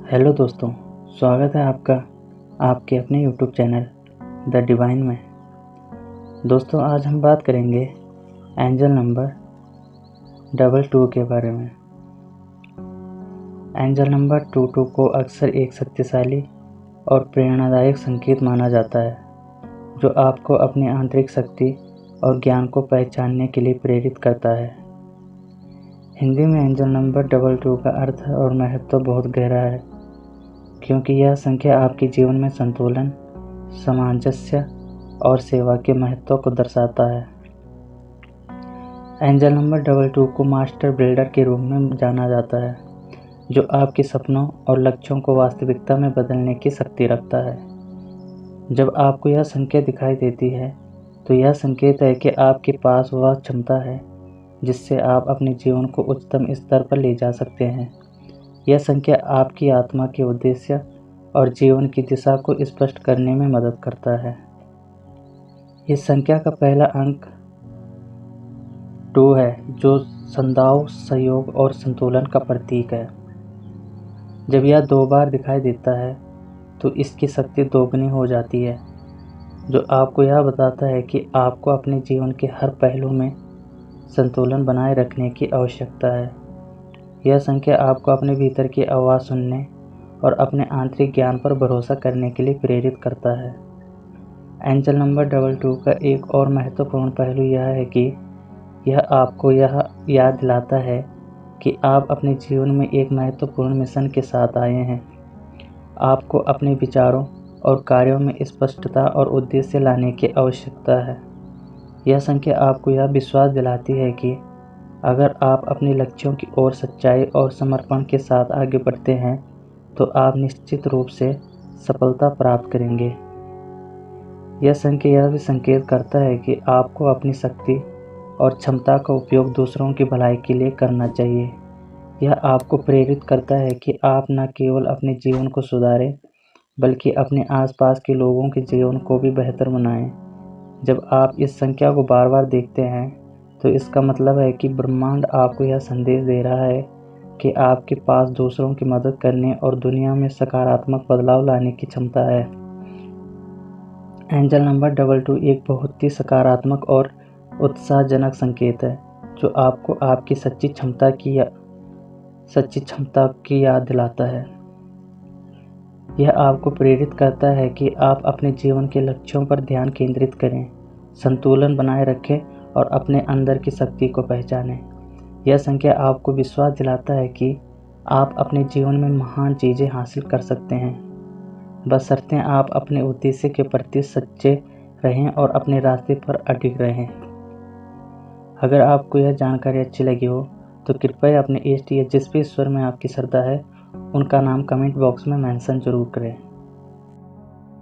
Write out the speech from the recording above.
Hello दोस्तों, स्वागत है आपका आपके अपने यूट्यूब चैनल द डिवाइन में। दोस्तों, आज हम बात करेंगे एंजल नंबर 22 के बारे में। एंजल नंबर 22 को अक्सर एक शक्तिशाली और प्रेरणादायक संकेत माना जाता है, जो आपको अपनी आंतरिक शक्ति और ज्ञान को पहचानने के लिए प्रेरित करता है। हिंदी में एंजल नंबर 22 का अर्थ और महत्व बहुत गहरा है, क्योंकि यह संख्या आपके जीवन में संतुलन, सामंजस्य और सेवा के महत्व को दर्शाता है। एंजल नंबर 22 को मास्टर बिल्डर के रूप में जाना जाता है, जो आपके सपनों और लक्ष्यों को वास्तविकता में बदलने की शक्ति रखता है। जब आपको यह संख्या दिखाई देती है, तो यह संकेत है कि आपके पास वह क्षमता है जिससे आप अपने जीवन को उच्चतम स्तर पर ले जा सकते हैं। यह संख्या आपकी आत्मा के उद्देश्य और जीवन की दिशा को स्पष्ट करने में मदद करता है। इस संख्या का पहला अंक 2 है, जो सद्भाव, सहयोग और संतुलन का प्रतीक है। जब यह 2 बार दिखाई देता है, तो इसकी शक्ति दोगुनी हो जाती है, जो आपको यह बताता है कि आपको अपने जीवन के हर पहलू में संतुलन बनाए रखने की आवश्यकता है। यह संख्या आपको अपने भीतर की आवाज़ सुनने और अपने आंतरिक ज्ञान पर भरोसा करने के लिए प्रेरित करता है। एंजल नंबर 22 का एक और महत्वपूर्ण पहलू यह है कि यह आपको यह याद दिलाता है कि आप अपने जीवन में एक महत्वपूर्ण मिशन के साथ आए हैं। आपको अपने विचारों और कार्यों में स्पष्टता और उद्देश्य लाने की आवश्यकता है। यह संख्या आपको यह विश्वास दिलाती है कि अगर आप अपने लक्ष्यों की ओर सच्चाई और समर्पण के साथ आगे बढ़ते हैं, तो आप निश्चित रूप से सफलता प्राप्त करेंगे। यह संख्या यह भी संकेत करता है कि आपको अपनी शक्ति और क्षमता का उपयोग दूसरों की भलाई के लिए करना चाहिए। यह आपको प्रेरित करता है कि आप न केवल अपने जीवन को सुधारें, बल्कि अपने आसपास के लोगों के जीवन को भी बेहतर बनाएं। जब आप इस संख्या को बार बार देखते हैं, तो इसका मतलब है कि ब्रह्मांड आपको यह संदेश दे रहा है कि आपके पास दूसरों की मदद करने और दुनिया में सकारात्मक बदलाव लाने की क्षमता है। एंजल नंबर 22 एक बहुत ही सकारात्मक और उत्साहजनक संकेत है, जो आपको आपकी सच्ची क्षमता की याद दिलाता है। यह आपको प्रेरित करता है कि आप अपने जीवन के लक्ष्यों पर ध्यान केंद्रित करें, संतुलन बनाए रखें और अपने अंदर की शक्ति को पहचानें। यह संख्या आपको विश्वास दिलाता है कि आप अपने जीवन में महान चीज़ें हासिल कर सकते हैं, बशर्ते आप अपने उद्देश्य के प्रति सच्चे रहें और अपने रास्ते पर अडिग रहें। अगर आपको यह जानकारी अच्छी लगी हो, तो कृपया अपने इष्ट या जिस भी ईश्वर में आपकी श्रद्धा है, उनका नाम कमेंट बॉक्स में मेंशन जरूर करें।